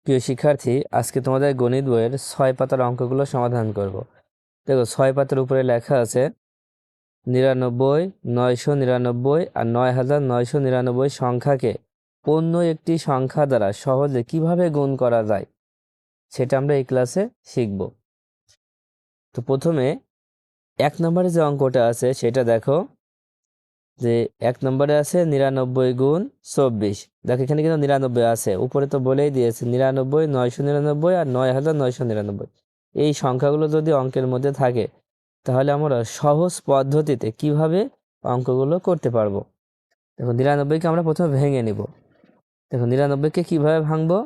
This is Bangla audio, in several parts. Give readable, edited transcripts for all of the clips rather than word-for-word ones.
প্রিয় শিক্ষার্থী, আজকে তোমাদের গণিত বইয়ের 6 পাতার অঙ্কগুলো সমাধান করব। দেখো, 6 পাতার উপরে লেখা আছে 99, 999 আর 9999 সংখ্যাকে অন্য একটি সংখ্যা দ্বারা সহজে কিভাবে গুণ করা যায় সেটা আমরা এই ক্লাসে শিখব। তো প্রথমে 1 নম্বরে যে অঙ্কটা আছে সেটা দেখো, যে 1 নম্বরে আছে 99 গুণ 24। দেখো এখানে কিন্তু 99 আছে, উপরে তো বলেই দিয়েছে 99, 999 আর 9999। এই সংখ্যাগুলো যদি অঙ্কের মধ্যে থাকে তাহলে আমরা সহজ পদ্ধতিতে কিভাবে অঙ্কগুলো করতে পারবো। দেখো 99কে আমরা প্রথমে ভেঙে নিব। দেখো 99কে কিভাবে ভাঙবো,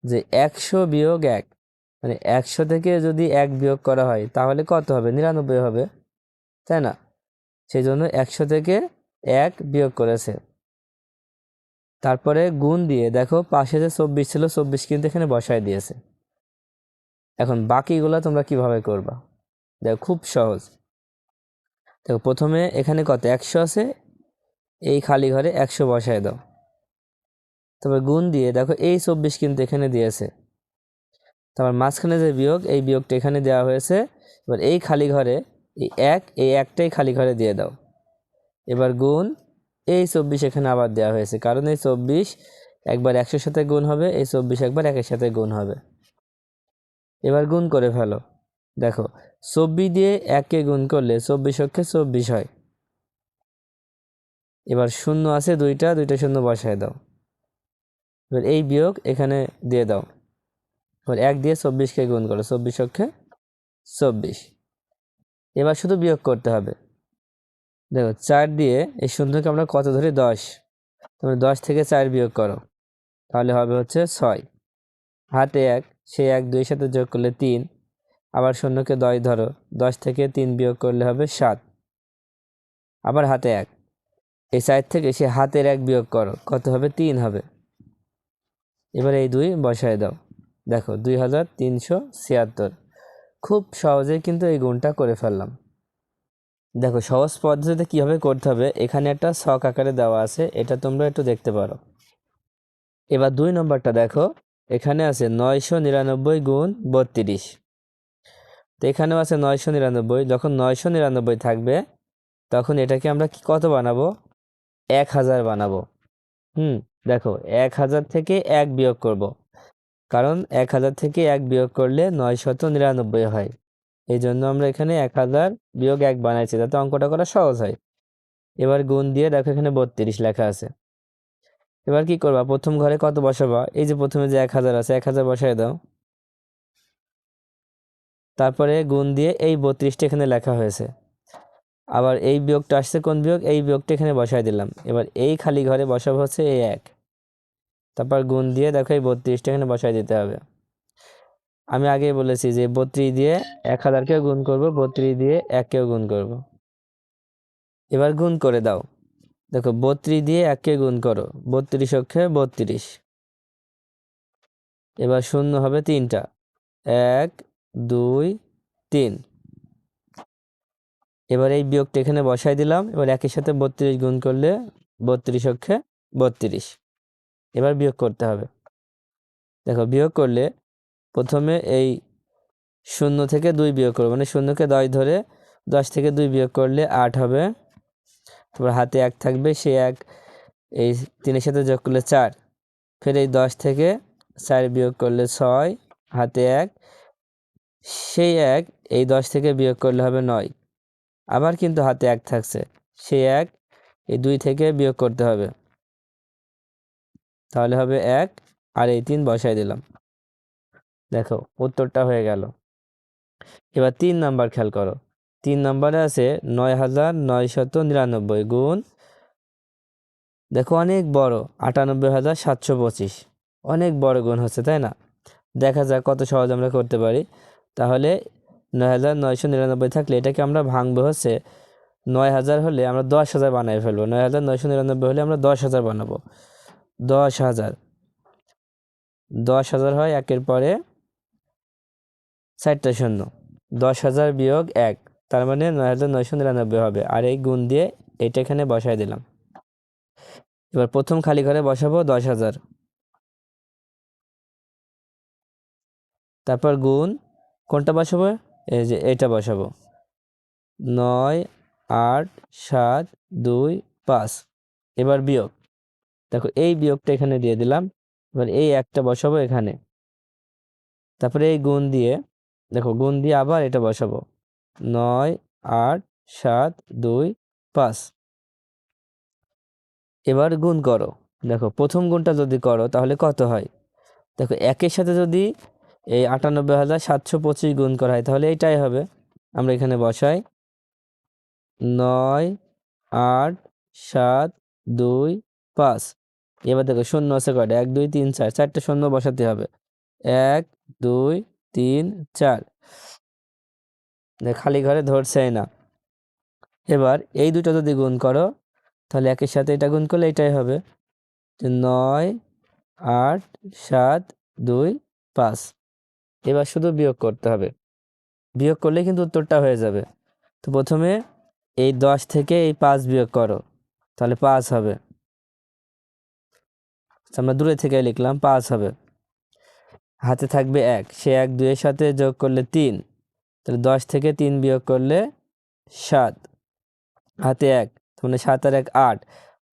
যে 100 বিয়োগ 1, মানে 100 থেকে যদি 1 বিয়োগ করা হয় তাহলে কত হবে, 99 হবে, তাই না? সেই জন্য 100 থেকে 1 বিয়োগ করেছে। তারপরে গুণ দিয়ে দেখো পাশে যে 24 ছিল 24 কিন্তু এখানে বসায় দিয়েছে। এখন বাকিগুলো তোমরা কিভাবে করবা, দেখো খুব সহজ। দেখো প্রথমে এখানে কত 100 আছে, এই খালি ঘরে 100 বসায় দাও। তারপর গুণ দিয়ে দেখো এই 24 কিন্তু এখানে দিয়েছে। তারপর মাঝখানে যে বিয়োগ, এই বিয়োগটা এখানে দেওয়া হয়েছে। এবার এই খালি ঘরে এই একটাই খালি ঘরে দিয়ে দাও। এবার গুণ এই 24 এখানে আবার দেওয়া হয়েছে, কারণ এই 24 একবার 100-এর সাথে গুণ হবে, এই 24 একবার 1-এর সাথে গুণ হবে। এবার গুণ করে ফেলো। দেখো 24 দিয়ে 1কে গুণ করলে 24 অক্ষে 24 হয়। এবার শূন্য আছে দুইটা শূন্য বসায় দাও। এবার এই বিয়োগ এখানে দিয়ে দাও। এবার 1 দিয়ে 24কে গুণ করো, 24 অক্ষে 24। এবার শুধু বিয়োগ করতে হবে। দেখো 4 দিয়ে এই শূন্যকে আমরা কত ধরি, 10। তুমি 10 থেকে 4 বিয়োগ করো, তাহলে হবে হচ্ছে 6। হাতে 1, সেই 1 2 সাথে যোগ করলে 3। আবার শূন্যকে 10 ধরো, 10 থেকে 3 বিয়োগ করলে হবে 7। আবার হাতে 1, এই 4 থেকে সে হাতের 1 বিয়োগ করো, কত হবে, 3 হবে। এবার এই 2 বসায় দাও। দেখো 2376। খুব সহজেই কিন্তু এই গুণটা করে ফেললাম। দেখো সহজ পদ্ধতিতে কীভাবে করতে হবে, এখানে একটা ছক আকারে দেওয়া আছে, এটা তোমরা একটু দেখতে পারো। এবার 2 নম্বরটা দেখো, এখানে আছে 999 গুণ 32। তো এখানেও আছে 999। যখন 999 থাকবে তখন এটাকে আমরা কত বানাবো, 1000 বানাবো। দেখো 1000 থেকে 1 বিয়োগ করব, কারণ 1000 থেকে 1 বিয়োগ করলে 999 হয়। এই জন্য আমরা এখানে 1000 বিয়োগ 1 বানাইছি, যাতে অঙ্কটা করা সহজ হয়। এবার গুণ দিয়ে দেখো এখানে 32 লেখা আছে। এবার কি করবা, প্রথম ঘরে কত বসাবা, এই যে প্রথমে যে 1000 আছে 1000 বসায় দাও। তারপরে গুণ দিয়ে এই 32টা এখানে লেখা হয়েছে। আবার এই বিয়োগটা আসছে, কোন বিয়োগ, এই বিয়োগটা এখানে বসায় দিলাম। এবার এই খালি ঘরে বসাবো হচ্ছে এই 1। তারপর গুণ দিয়ে দেখো এই 32টা এখানে বসায় দিতে হবে। আমি আগেই বলেছি যে 32 দিয়ে 1000কেও গুণ করব, 32 দিয়ে 1কেও গুণ করব। এবার গুণ করে দাও। দেখো 32 দিয়ে 1কে গুণ করো, 32 অক্ষে 32। এবার শূন্য হবে 3টা, 1 2 3। এবার এই বিয়োগটা এখানে বসাই দিলাম। এবার 1-এর সাথে 32 গুণ করলে 32 অক্ষে 32। এবার বিয়োগ করতে হবে। দেখো বিয়োগ করলে প্রথমে এই 0 থেকে 2 বিয়োগ করবো, মানে শূন্যকে 10 ধরে 10 থেকে 2 বিয়োগ করলে 8 হবে। তারপর হাতে 1 থাকবে, সেই 1 এই 3-এর সাথে যোগ করলে 4। ফের এই 10 থেকে 4 বিয়োগ করলে 6, হাতে 1, সেই 1 এই 10 থেকে বিয়োগ করলে হবে 9। আবার কিন্তু হাতে 1 থাকছে, সেই 1 এই 2 থেকে বিয়োগ করতে হবে, তাহলে হবে 1 আর এই 3 বসাই দিলাম। দেখো উত্তরটা হয়ে গেল। এবার 3 নাম্বার খেয়াল করো। 3 নম্বরে আছে 9999 গুণ, দেখো অনেক বড়, 98725। অনেক বড় গুণ হচ্ছে, তাই না? দেখা যাক কত সহজ আমরা করতে পারি। তাহলে 9999 থাকলে এটাকে আমরা ভাঙবো হচ্ছে 9000 হলে আমরা 10,000 বানাই ফেলবো। 9999 হলে আমরা 10,000 বানাবো। 10,000 10,000 হয় 1-এর পরে 4টা শূন্য। 10,000 বিয়োগ 1, তার মানে 9999 হবে। আর এই গুণ দিয়ে এটা এখানে বসাই দিলাম। এবার প্রথম খালি ঘরে বসাবো 10,000। তারপর গুণ, কোনটা বসাবো? এই যে এটা বসাবো, 9 8 7 2 5। এবার বিয়োগ, দেখো এই বিয়োগটা এখানে দিয়ে দিলাম। এবার এই একটা বসাবো এখানে, তারপরে এই গুণ দিয়ে, দেখো গুণ দিয়ে আবার এটা বসাবো, 9 8 7 2 5। এবার গুণ করো, দেখো প্রথম গুণটা যদি করো তাহলে কত হয়? দেখো একের সাথে যদি এই 98,725 গুণ করা হয় তাহলে এইটাই হবে। আমরা এখানে বসাই 9 8 7 2 5। এবার দেখো শূন্য আছে কয়টা? 1 2 3 4, চারটে শূন্য বসাতে হবে। 1 2 3 4, খালি ঘরে ধরছেই না। এবার এই দুটো যদি গুণ করো তাহলে একের সাথে এটা গুণ করলে এটাই হবে, 9 8 7 2 5। এবার শুধু বিয়োগ করতে হবে, বিয়োগ করলে কিন্তু উত্তরটা হয়ে যাবে। তো প্রথমে এই 10 থেকে এই 5 বিয়োগ করো, তাহলে 5 হবে। আমরা দূরে থেকে লিখলাম 5 হবে। হাতে থাকবে 1, সে 1 2 এর সাথে যোগ করলে 3, তাহলে 10 থেকে 3 বিয়োগ করলে 7, হাতে 1, মানে 7 আর 1 8।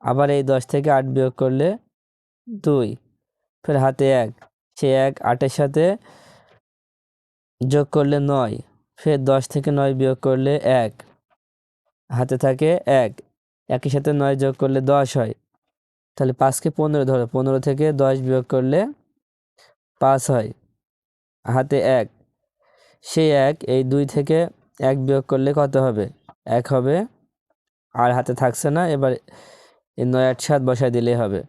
আবার এই 10 থেকে 8 বিয়োগ করলে 2, ফের হাতে 1, সে 1 8 এর সাথে যোগ করলে 9, ফের 10 থেকে 9 বিয়োগ করলে 1, হাতে থাকে 1, একের সাথে 9 যোগ করলে 10 হয়। তাহলে 5কে 15 ধরো, 15 থেকে 10 বিয়োগ করলে 5 হয়, হাতে 1, সেই 1 এই 2 থেকে 1 বিয়োগ করলে কত হবে? 1 হবে। আর হাতে থাকছে না, এবার এই 9 8 7 বসায় দিলেই হবে।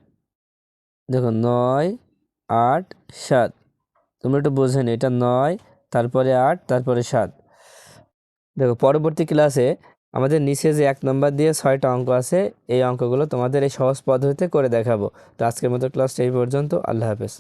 দেখো 9 8 7, তোমরা একটু বোঝে নি, এটা 9 তারপরে 8 তারপরে 7। দেখো পরবর্তী ক্লাসে আমাদের নিচে যে 1 নম্বর দিয়ে 6টা অঙ্ক আছে, এই অঙ্কগুলো তোমাদের এই সহজ পদ্ধতিতে করে দেখাবো। তো আজকের মতো ক্লাসটা এই পর্যন্ত। আল্লাহ হাফেজ।